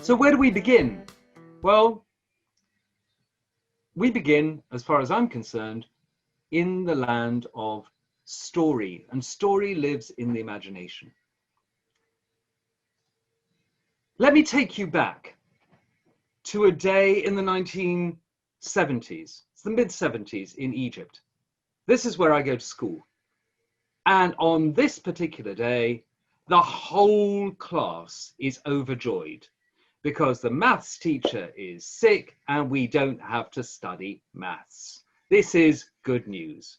So where do we begin? Well, we begin, as far as I'm concerned, in the land of story, and story lives in the imagination. Let me take you back to a day in the 1970s, it's the mid-70s in Egypt. This is where I go to school. And on this particular day, the whole class is overjoyed because the maths teacher is sick and we don't have to study maths. This is good news.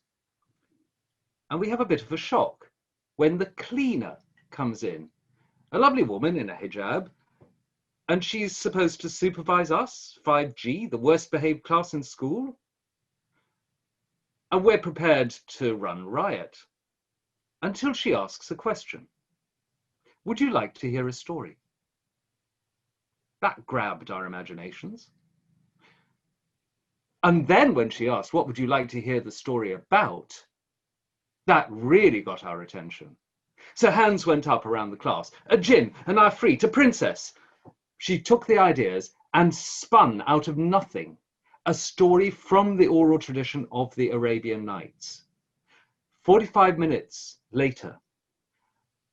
And we have a bit of a shock when the cleaner comes in, a lovely woman in a hijab, and she's supposed to supervise us, 5G, the worst behaved class in school. And we're prepared to run riot until she asks a question. Would you like to hear a story? That grabbed our imaginations. And then when she asked, what would you like to hear the story about? That really got our attention. So hands went up around the class. A jinn, an afrit, a princess. She took the ideas and spun out of nothing a story from the oral tradition of the Arabian Nights. 45 minutes later,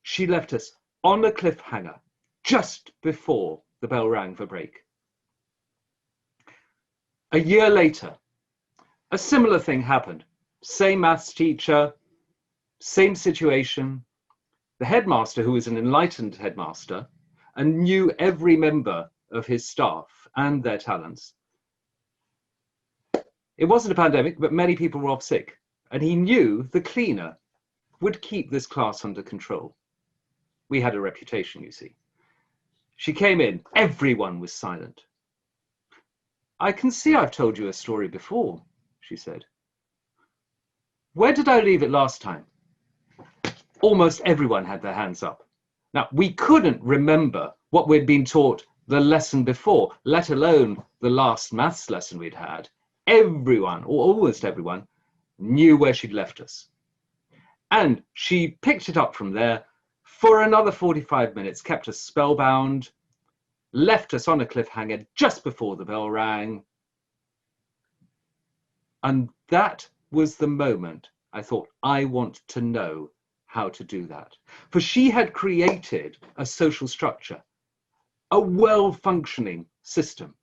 she left us on a cliffhanger just before the bell rang for break. A year later, a similar thing happened. Same maths teacher, same situation. The headmaster, who was an enlightened headmaster and knew every member of his staff and their talents. It wasn't a pandemic, but many people were off sick. And he knew the cleaner would keep this class under control. We had a reputation, you see. She came in, everyone was silent. I can see I've told you a story before, she said. Where did I leave it last time? Almost everyone had their hands up. Now, we couldn't remember what we'd been taught the lesson before, let alone the last maths lesson we'd had. Everyone, or almost everyone, knew where she'd left us. And she picked it up from there for another 45 minutes, kept us spellbound, left us on a cliffhanger just before the bell rang. And that was the moment I thought, I want to know how to do that. For she had created a social structure, a well-functioning system.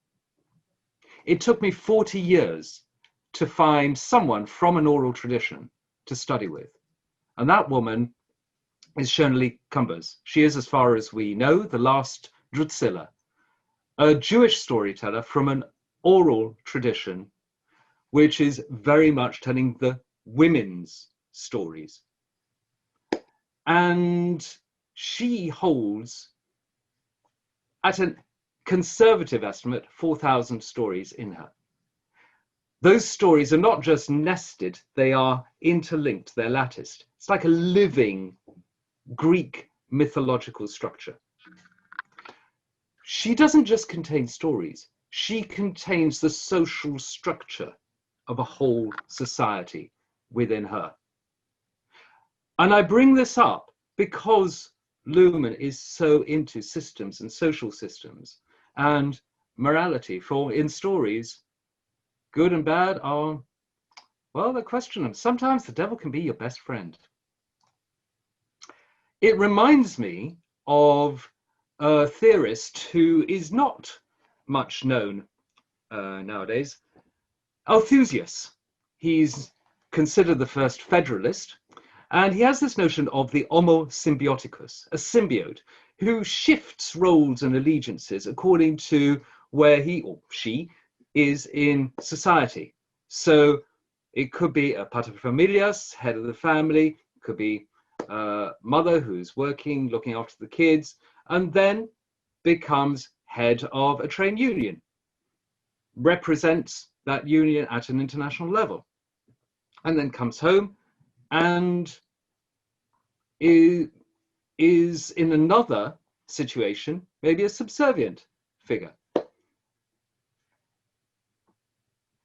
It took me 40 years to find someone from an oral tradition to study with. And that woman is Shonali Kumbers. She is, as far as we know, the last Drutzilla, a Jewish storyteller from an oral tradition, which is very much telling the women's stories. And she holds, at a conservative estimate, 4,000 stories in her. Those stories are not just nested, they are interlinked, they're latticed. It's like a living Greek mythological structure. She doesn't just contain stories, she contains the social structure of a whole society within her. And I bring this up because Lumen is so into systems and social systems and morality. For in stories, good and bad are, well, they're questionable. Sometimes the devil can be your best friend. It reminds me of a theorist who is not much known nowadays, Althusius. He's considered the first federalist, and he has this notion of the homo symbioticus, a symbiote who shifts roles and allegiances according to where he or she is in society. So it could be a paterfamilias, head of the family, it could be a mother who's working, looking after the kids, and then becomes head of a trade union, represents that union at an international level, and then comes home and is in another situation, maybe a subservient figure.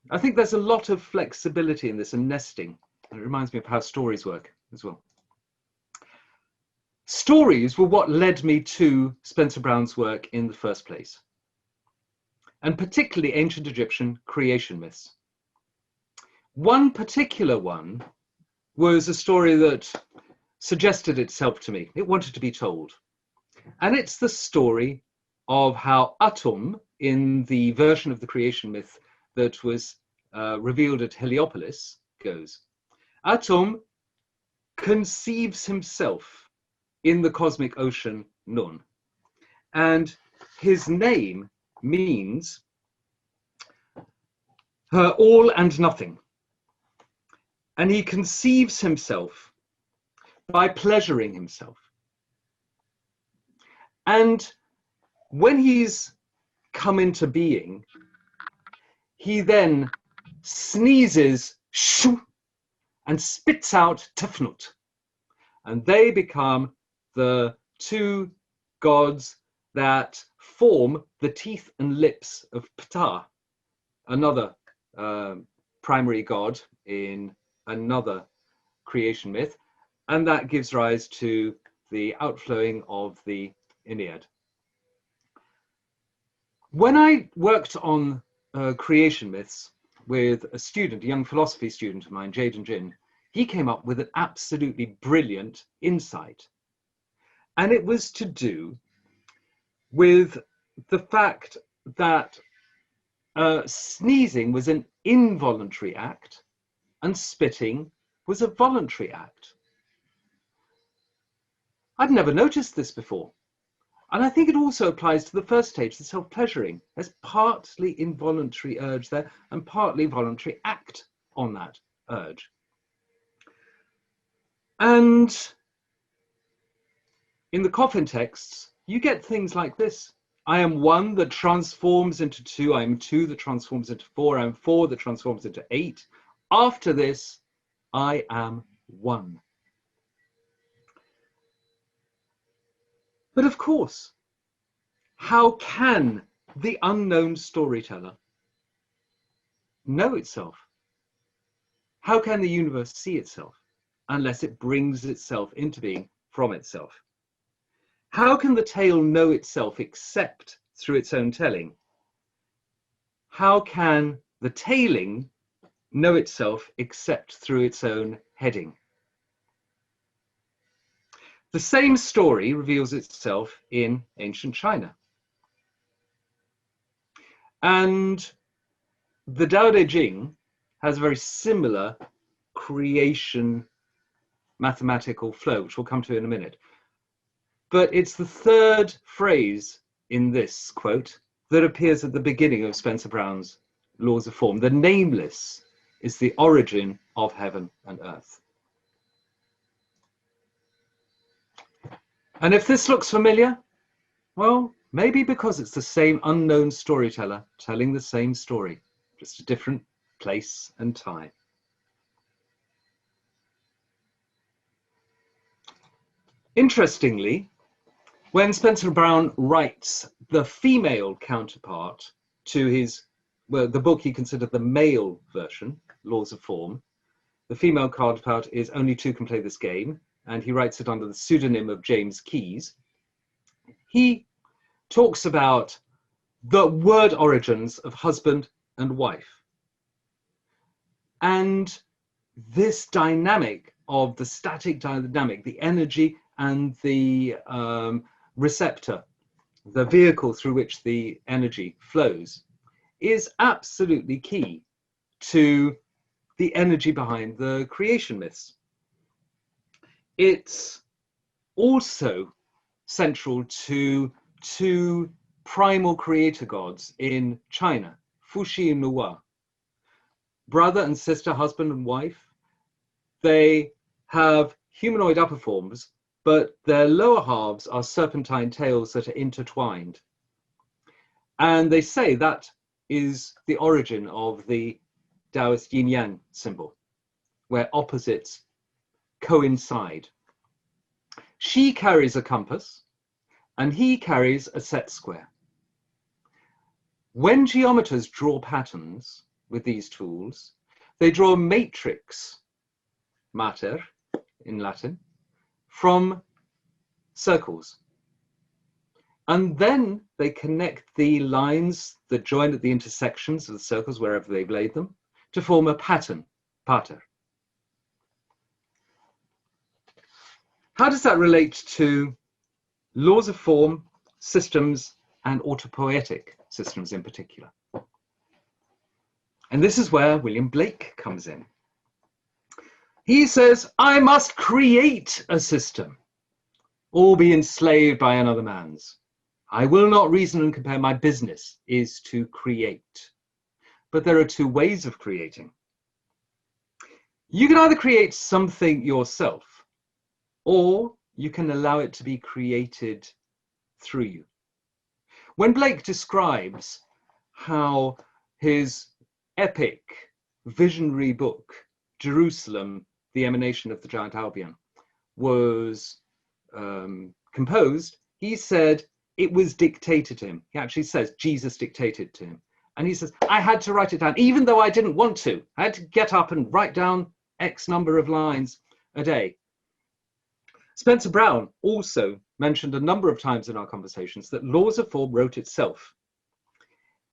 I think there's a lot of flexibility in this and nesting. And it reminds me of how stories work as well. Stories were what led me to Spencer Brown's work in the first place. and particularly ancient Egyptian creation myths. One particular one was a story that suggested itself to me. It wanted to be told. And it's the story of how Atum, in the version of the creation myth that was revealed at Heliopolis, goes. Atum conceives himself in the cosmic ocean Nun. And his name means all and nothing. And he conceives himself by pleasuring himself. And when he's come into being, he then sneezes shoo, and spits out Tefnut. And they become the two gods that form the teeth and lips of Ptah, another primary god in another creation myth, and that gives rise to the outflowing of the Aeneid. When I worked on creation myths with a student, a young philosophy student of mine, Jaden Jin, he came up with an absolutely brilliant insight. And it was to do with the fact that sneezing was an involuntary act and spitting was a voluntary act. I'd never noticed this before. And I think it also applies to the first stage, the self-pleasuring. There's partly involuntary urge there and partly voluntary act on that urge. And in the coffin texts, you get things like this. I am one that transforms into two. I am two that transforms into four. I am four that transforms into eight. After this, I am one. But of course, how can the unknown storyteller know itself? How can the universe see itself unless it brings itself into being from itself? How can the tale know itself except through its own telling? How can the tailing know itself except through its own heading? The same story reveals itself in ancient China. And the Tao Te Ching has a very similar creation mathematical flow, which we'll come to in a minute. But it's the third phrase in this quote that appears at the beginning of Spencer Brown's Laws of Form. The nameless is the origin of heaven and earth. And if this looks familiar, well, maybe because it's the same unknown storyteller telling the same story, just a different place and time. Interestingly, when Spencer Brown writes the female counterpart to his, well, the book he considered the male version, Laws of Form, the female counterpart is Only Two Can Play This Game, and he writes it under the pseudonym of James Keyes. He talks about the word origins of husband and wife. And this dynamic of the static dynamic, the energy and the receptor, the vehicle through which the energy flows, is absolutely key to the energy behind the creation myths. It's also central to two primal creator gods in China, Fuxi and Nuwa. Brother and sister, husband and wife, they have humanoid upper forms, but their lower halves are serpentine tails that are intertwined. And they say that is the origin of the Taoist yin-yang symbol, where opposites coincide. She carries a compass and he carries a set square. When geometers draw patterns with these tools, they draw a matrix, mater in Latin, from circles. And then they connect the lines that join at the intersections of the circles, wherever they've laid them, to form a pattern, pater. How does that relate to laws of form, systems, and autopoietic systems in particular? And this is where William Blake comes in. He says, I must create a system or be enslaved by another man's. I will not reason and compare. My business is to create. But there are two ways of creating. You can either create something yourself, or you can allow it to be created through you. When Blake describes how his epic, visionary book, Jerusalem, the Emanation of the Giant Albion, was composed, he said it was dictated to him. He actually says Jesus dictated to him. And he says, I had to write it down, even though I didn't want to. I had to get up and write down X number of lines a day. Spencer Brown also mentioned a number of times in our conversations that Laws of Form wrote itself.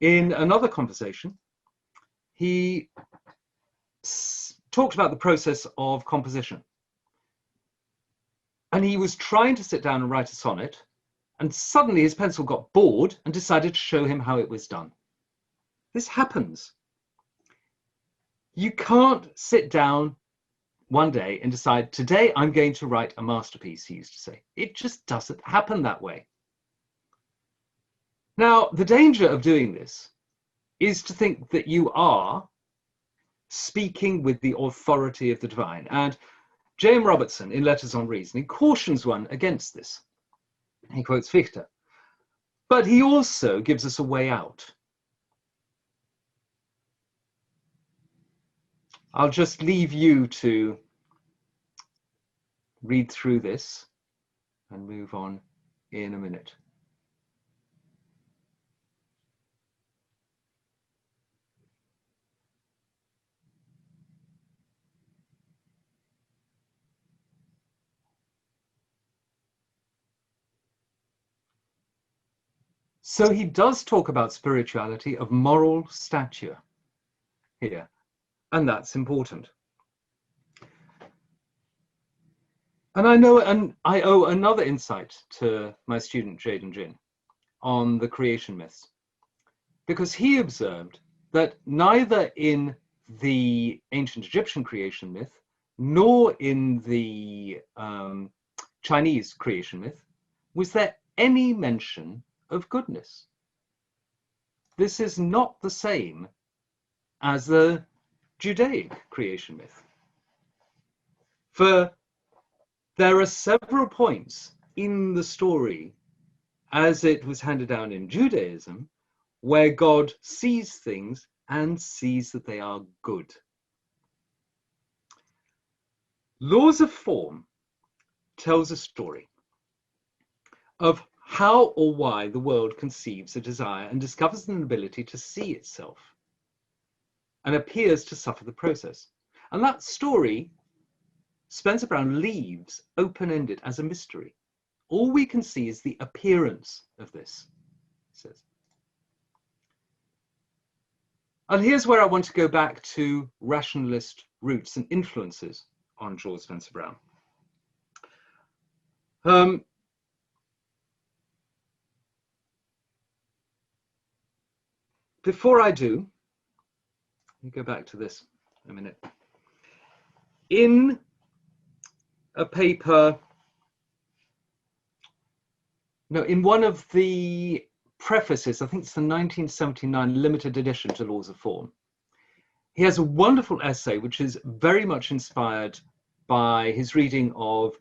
In another conversation, he talked about the process of composition. And he was trying to sit down and write a sonnet, and suddenly his pencil got bored and decided to show him how it was done. This happens. You can't sit down one day and decide, today I'm going to write a masterpiece, he used to say. It just doesn't happen that way. Now, the danger of doing this is to think that you are speaking with the authority of the divine. And J.M. Robertson, in Letters on Reasoning, cautions one against this. He quotes Fichte. But he also gives us a way out. I'll just leave you to read through this and move on in a minute. So he does talk about spirituality of moral stature here, and that's important. And I owe another insight to my student Jaden Jin on the creation myths, because he observed that neither in the ancient Egyptian creation myth nor in the Chinese creation myth was there any mention of goodness. This is not the same as the Judaic creation myth. For there are several points in the story, as it was handed down in Judaism, where God sees things and sees that they are good. Laws of Form tells a story of how or why the world conceives a desire and discovers an ability to see itself and appears to suffer the process. And that story, Spencer Brown leaves open-ended as a mystery. All we can see is the appearance of this, he says. And here's where I want to go back to rationalist roots and influences on George Spencer Brown. Before I do, let me go back to this a minute. In a paper, no, in one of the prefaces, I think it's the 1979 limited edition to Laws of Form, he has a wonderful essay which is very much inspired by his reading of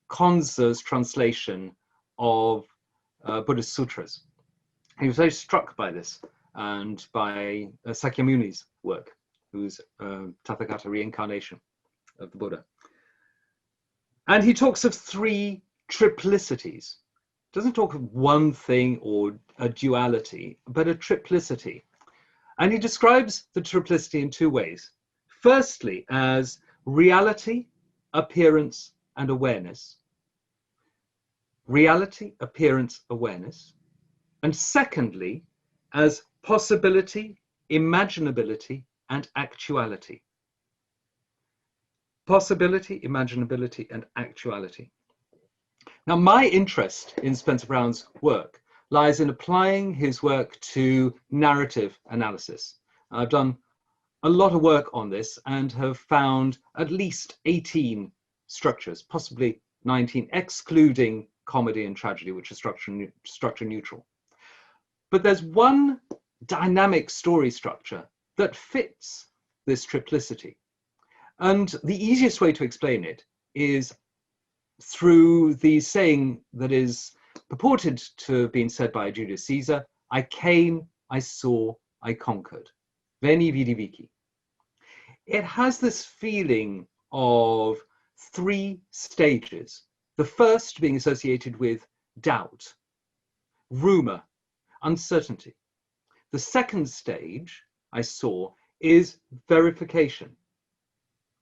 Konza's translation of Buddhist sutras. He was very struck by this and by Sakyamuni's work, who's Tathagata reincarnation of the Buddha. And he talks of three triplicities. Doesn't talk of one thing or a duality, but a triplicity. And he describes the triplicity in two ways. Firstly, as reality, appearance, and awareness. reality, appearance, awareness, and secondly, as possibility, imaginability, and actuality. Possibility, imaginability, and actuality. Now, my interest in Spencer Brown's work lies in applying his work to narrative analysis. I've done a lot of work on this and have found at least 18 structures, possibly 19, excluding comedy and tragedy, which are structure neutral. But there's one dynamic story structure that fits this triplicity. And the easiest way to explain it is through the saying that is purported to have been said by Julius Caesar: I came, I saw, I conquered. Veni, vidi, vici. It has this feeling of three stages. The first being associated with doubt, rumor, uncertainty. The second stage, I saw, is verification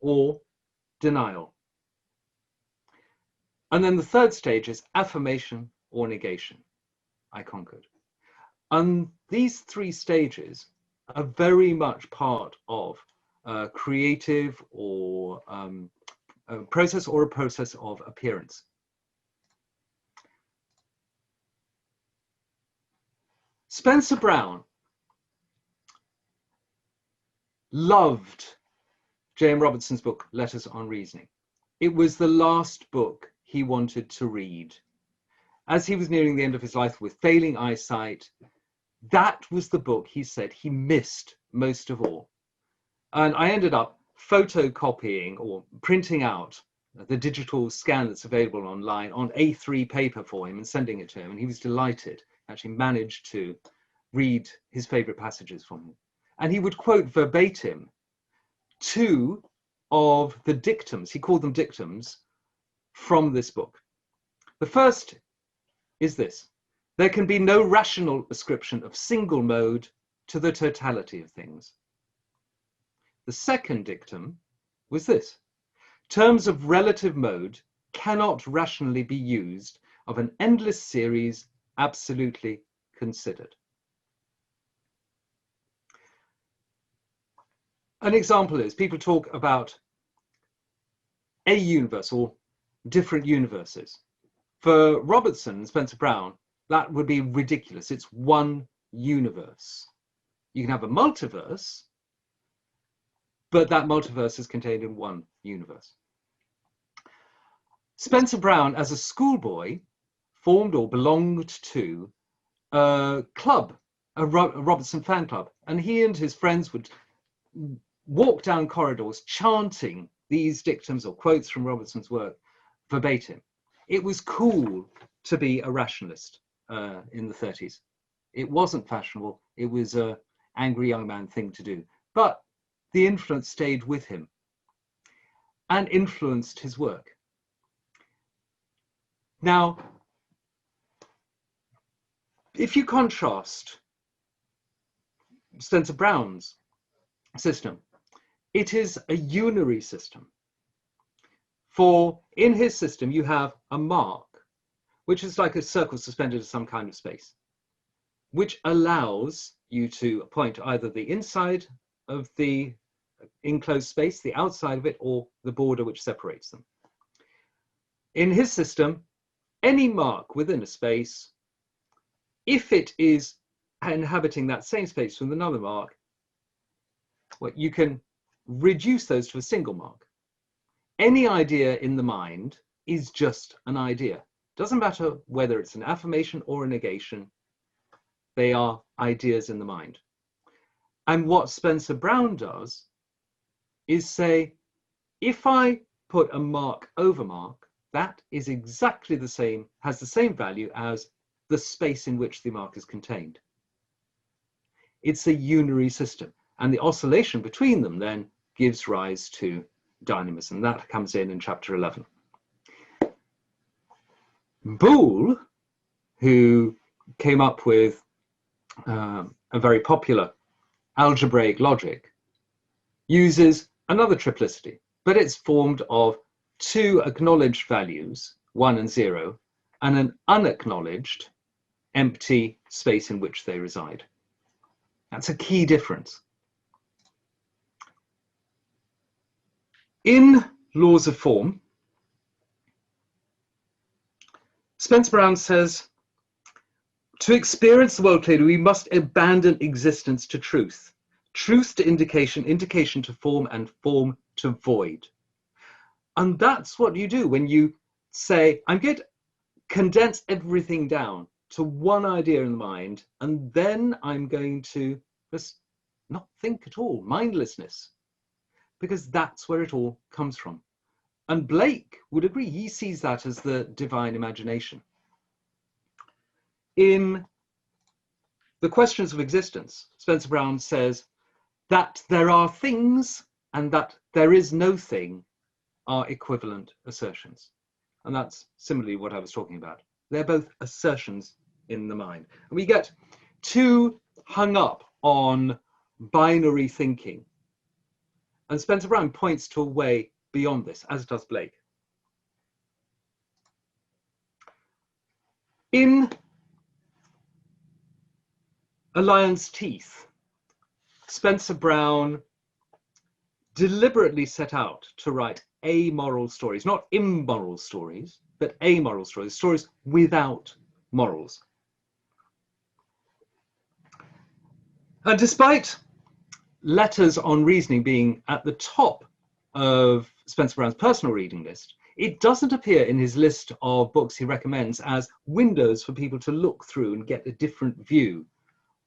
or denial. And then the third stage is affirmation or negation. I conquered. And these three stages are very much part of a creative or a process of appearance. Spencer Brown loved J.M. Robertson's book, Letters on Reasoning. It was the last book he wanted to read. As he was nearing the end of his life with failing eyesight, that was the book he said he missed most of all. And I ended up photocopying or printing out the digital scan that's available online on A3 paper for him and sending it to him. And he was delighted, actually managed to read his favorite passages from him. And he would quote verbatim two of the dictums, he called them dictums, from this book. The first is this: there can be no rational ascription of single mode to the totality of things. The second dictum was this: terms of relative mode cannot rationally be used of an endless series absolutely considered. An example is people talk about a universe or different universes. For Robertson and Spencer Brown, that would be ridiculous. It's one universe. You can have a multiverse, but that multiverse is contained in one universe. Spencer Brown, as a schoolboy, formed or belonged to a club, a Robertson fan club, and he and his friends would walk down corridors chanting these dictums or quotes from Robertson's work verbatim. It was cool to be a rationalist in the 30s. It wasn't fashionable. It was an angry young man thing to do. But the influence stayed with him and influenced his work. Now, if you contrast Spencer Brown's system, it is a unary system. For in his system, you have a mark, which is like a circle suspended in some kind of space, which allows you to point either the inside of the enclosed space, the outside of it, or the border which separates them. In his system, any mark within a space, if it is inhabiting that same space with another mark, well, you can reduce those to a single mark. Any idea in the mind is just an idea. Doesn't matter whether it's an affirmation or a negation, they are ideas in the mind. And what Spencer Brown does is say, if I put a mark over mark, that is exactly the same, has the same value as the space in which the mark is contained. It's a unary system, and the oscillation between them then gives rise to dynamism. That comes in chapter 11. Boole, who came up with a very popular algebraic logic, uses another triplicity, but it's formed of two acknowledged values, 1 and 0, and an unacknowledged empty space in which they reside. That's a key difference. In Laws of Form, Spencer Brown says, to experience the world clearly, we must abandon existence to truth, truth to indication, indication to form, and form to void. And that's what you do when you say, I'm going to condense everything down to one idea in the mind, and then I'm going to just not think at all, mindlessness, because that's where it all comes from. And Blake would agree, he sees that as the divine imagination. In The Questions of Existence, Spencer Brown says that there are things and that there is no thing are equivalent assertions. And that's similarly what I was talking about. They're both assertions in the mind. And we get too hung up on binary thinking. And Spencer Brown points to a way beyond this, as does Blake. In A Lion's Teeth, Spencer Brown deliberately set out to write amoral stories, not immoral stories, but amoral stories, stories without morals. And despite Letters on Reasoning being at the top of Spencer Brown's personal reading list, it doesn't appear in his list of books he recommends as windows for people to look through and get a different view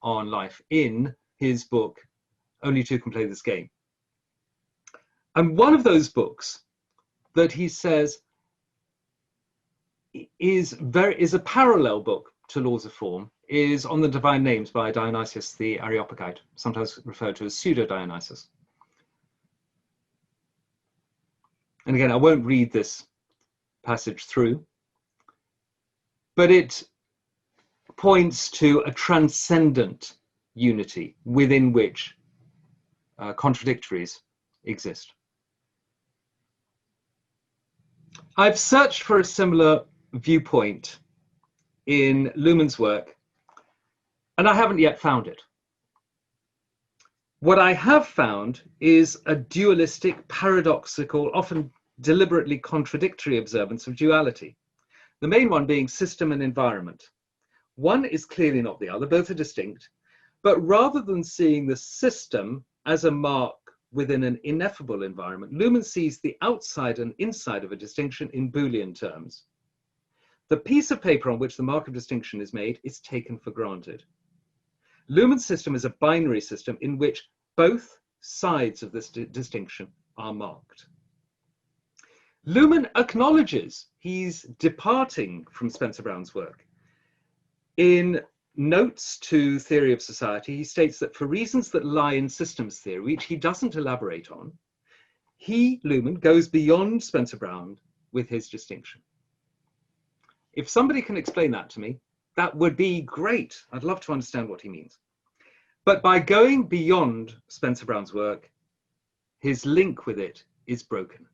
on life in his book, Only Two Can Play This Game. And one of those books that he says is a parallel book to Laws of Form is On the Divine Names by Dionysius the Areopagite, sometimes referred to as Pseudo-Dionysius. And again, I won't read this passage through, but it points to a transcendent unity within which contradictories exist. I've searched for a similar viewpoint in Luhmann's work, and I haven't yet found it. What I have found is a dualistic, paradoxical, often deliberately contradictory observance of duality, the main one being system and environment. One is clearly not the other, both are distinct, but rather than seeing the system as a mark within an ineffable environment, Luhmann sees the outside and inside of a distinction in Boolean terms. The piece of paper on which the mark of distinction is made is taken for granted. Luhmann's system is a binary system in which both sides of this distinction are marked. Luhmann acknowledges he's departing from Spencer Brown's work. In Notes to Theory of Society, he states that for reasons that lie in systems theory, which he doesn't elaborate on, he, Luhmann, goes beyond Spencer Brown with his distinction. If somebody can explain that to me, that would be great. I'd love to understand what he means. But by going beyond Spencer Brown's work, his link with it is broken.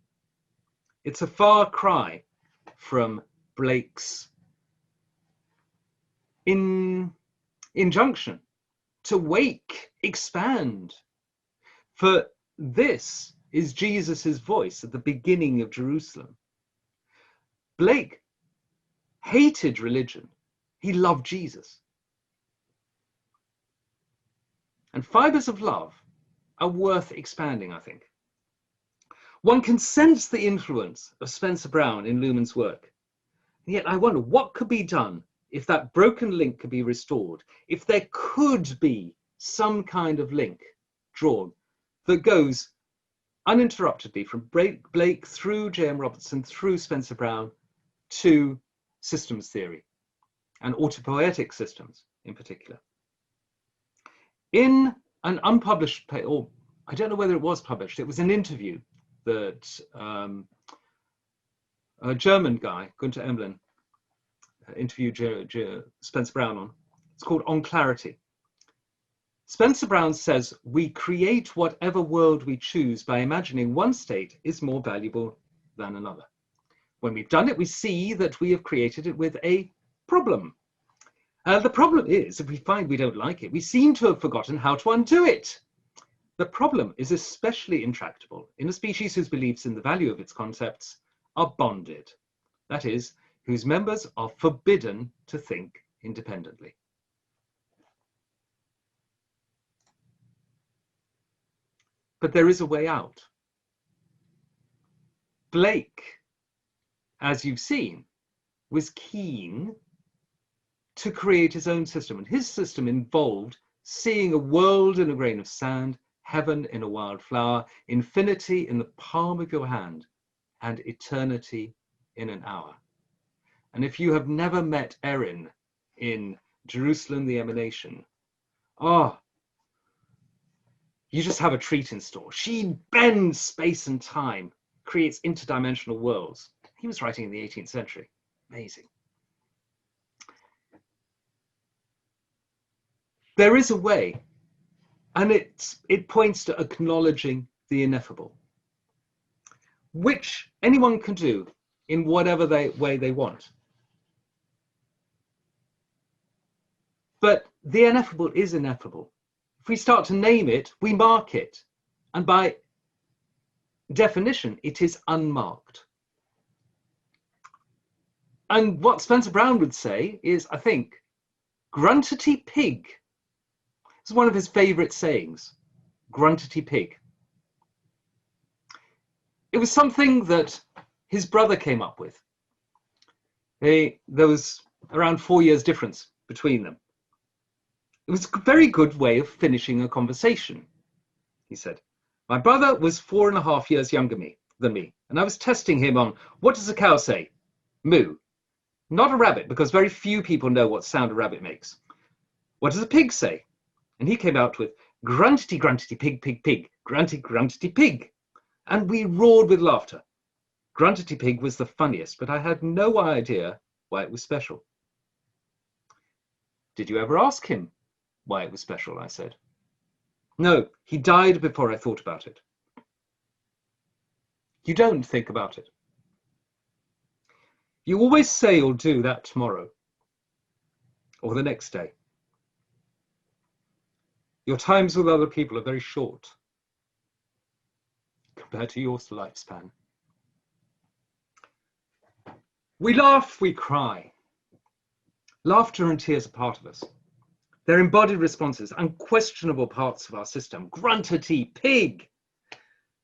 It's a far cry from Blake's injunction to wake, expand. For this is Jesus's voice at the beginning of Jerusalem. Blake hated religion. He loved Jesus. And fibers of love are worth expanding, I think. One can sense the influence of Spencer Brown in Luhmann's work. And yet I wonder what could be done if that broken link could be restored, if there could be some kind of link drawn that goes uninterruptedly from Blake through J.M. Robertson, through Spencer Brown to systems theory and autopoietic systems in particular. In an unpublished, or I don't know whether it was published, it was an interview that a German guy, Gunther Emblin, interviewed Spencer Brown on. It's called On Clarity. Spencer Brown says, we create whatever world we choose by imagining one state is more valuable than another. When we've done it, we see that we have created it with a problem. The problem is, if we find we don't like it, we seem to have forgotten how to undo it. The problem is especially intractable in a species whose beliefs in the value of its concepts are bonded, that is, whose members are forbidden to think independently. But there is a way out. Blake, as you've seen, was keen to create his own system, and his system involved seeing a world in a grain of sand, heaven in a wildflower, infinity in the palm of your hand, and eternity in an hour. And if you have never met Erin in Jerusalem, the Emanation, oh, you just have a treat in store. She bends space and time, creates interdimensional worlds. He was writing in the 18th century. Amazing. There is a way, and it points to acknowledging the ineffable, which anyone can do in whatever way they want. But the ineffable is ineffable. If we start to name it, we mark it. And by definition, it is unmarked. And what Spencer Brown would say is, I think, gruntity pig. It's one of his favorite sayings, gruntity pig. It was something that his brother came up with. There was around 4 years difference between them. It was a very good way of finishing a conversation, he said. My brother was 4.5 years younger than me, and I was testing him on, what does a cow say? Moo. Not a rabbit, because very few people know what sound a rabbit makes. What does a pig say? And he came out with, gruntity, gruntity, pig, pig, pig, grunty, gruntity, pig. And we roared with laughter. Gruntity pig was the funniest, but I had no idea why it was special. Did you ever ask him why it was special? I said. No, he died before I thought about it. You don't think about it. You always say you'll do that tomorrow or the next day. Your times with other people are very short compared to your lifespan. We laugh, we cry. Laughter and tears are part of us. They're embodied responses, unquestionable parts of our system. Gruntity, pig.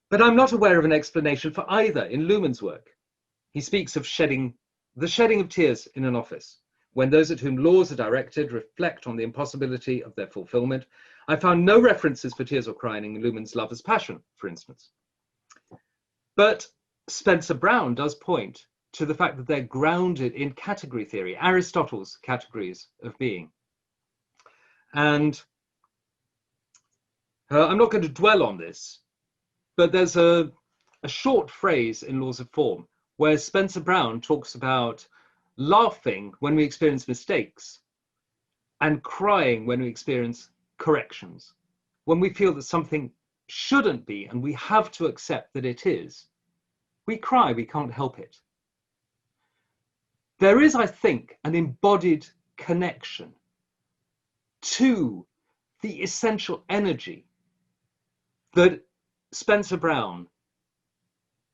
But I'm not aware of an explanation for either in Luhmann's work. He speaks of the shedding of tears in an office, when those at whom laws are directed reflect on the impossibility of their fulfillment. I found no references for tears or crying in Luhmann's Lover's Passion, for instance. But Spencer Brown does point to the fact that they're grounded in category theory, Aristotle's categories of being. And I'm not going to dwell on this, but there's a short phrase in Laws of Form where Spencer Brown talks about laughing when we experience mistakes and crying when we experience corrections. When we feel that something shouldn't be and we have to accept that it is, we cry, we can't help it. There is, I think, an embodied connection to the essential energy that Spencer Brown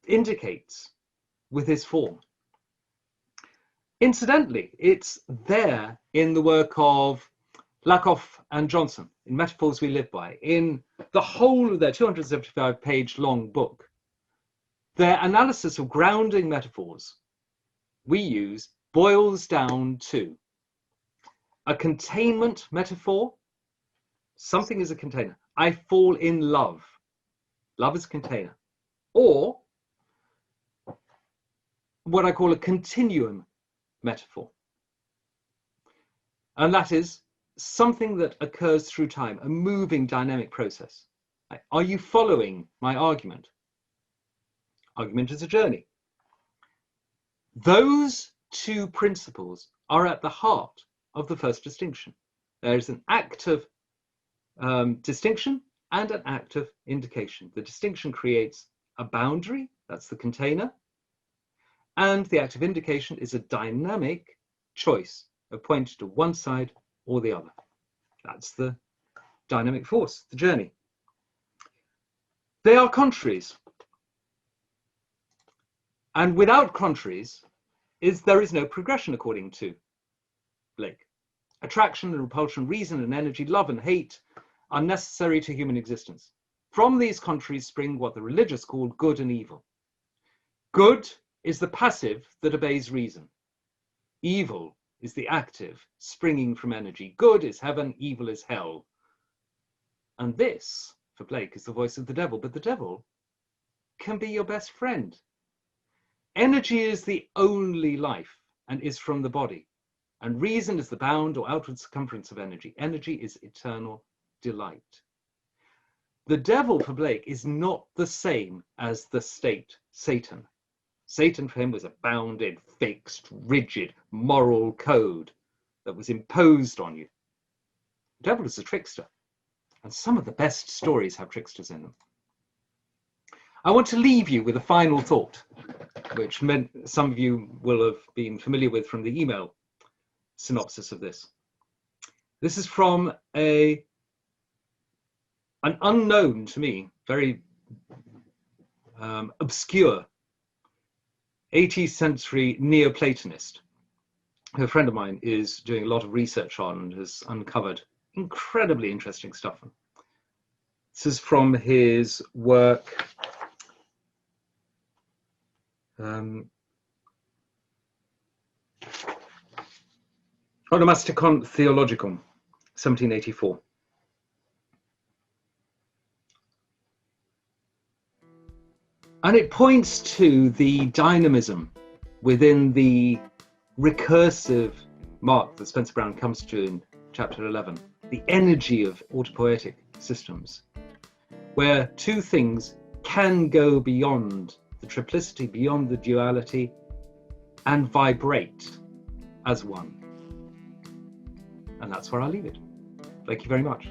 indicates with his form. Incidentally, it's there in the work of Lakoff and Johnson, in Metaphors We Live By, in the whole of their 275-page long book. Their analysis of grounding metaphors we use boils down to a containment metaphor. Something is a container. I fall in love. Love is a container. Or what I call a continuum metaphor. And that is something that occurs through time, a moving dynamic process. Are you following my argument? Argument is a journey. Those two principles are at the heart of the first distinction. There is an act of distinction and an act of indication. The distinction creates a boundary, that's the container, And the active indication is a dynamic choice of pointing to one side or the other. That's the dynamic force, the journey. They are contraries. And without contraries, there is no progression, according to Blake. Attraction and repulsion, reason and energy, love and hate are necessary to human existence. From these contraries spring what the religious call good and evil. Good is the passive that obeys reason. Evil is the active, springing from energy. Good is heaven, evil is hell. And this, for Blake, is the voice of the devil. But the devil can be your best friend. Energy is the only life and is from the body. And reason is the bound or outward circumference of energy. Energy is eternal delight. The devil, for Blake, is not the same as the state, Satan. Satan for him was a bounded, fixed, rigid, moral code that was imposed on you. The devil is a trickster, and some of the best stories have tricksters in them. I want to leave you with a final thought, which some of you will have been familiar with from the email synopsis of this. This is from an unknown to me, very obscure 18th century Neoplatonist, who a friend of mine is doing a lot of research on and has uncovered incredibly interesting stuff. This is from his work Onomasticon Theologicum, 1784. And it points to the dynamism within the recursive mark that Spencer Brown comes to in chapter 11, the energy of autopoietic systems, where two things can go beyond the triplicity, beyond the duality, and vibrate as one. And that's where I'll leave it. Thank you very much.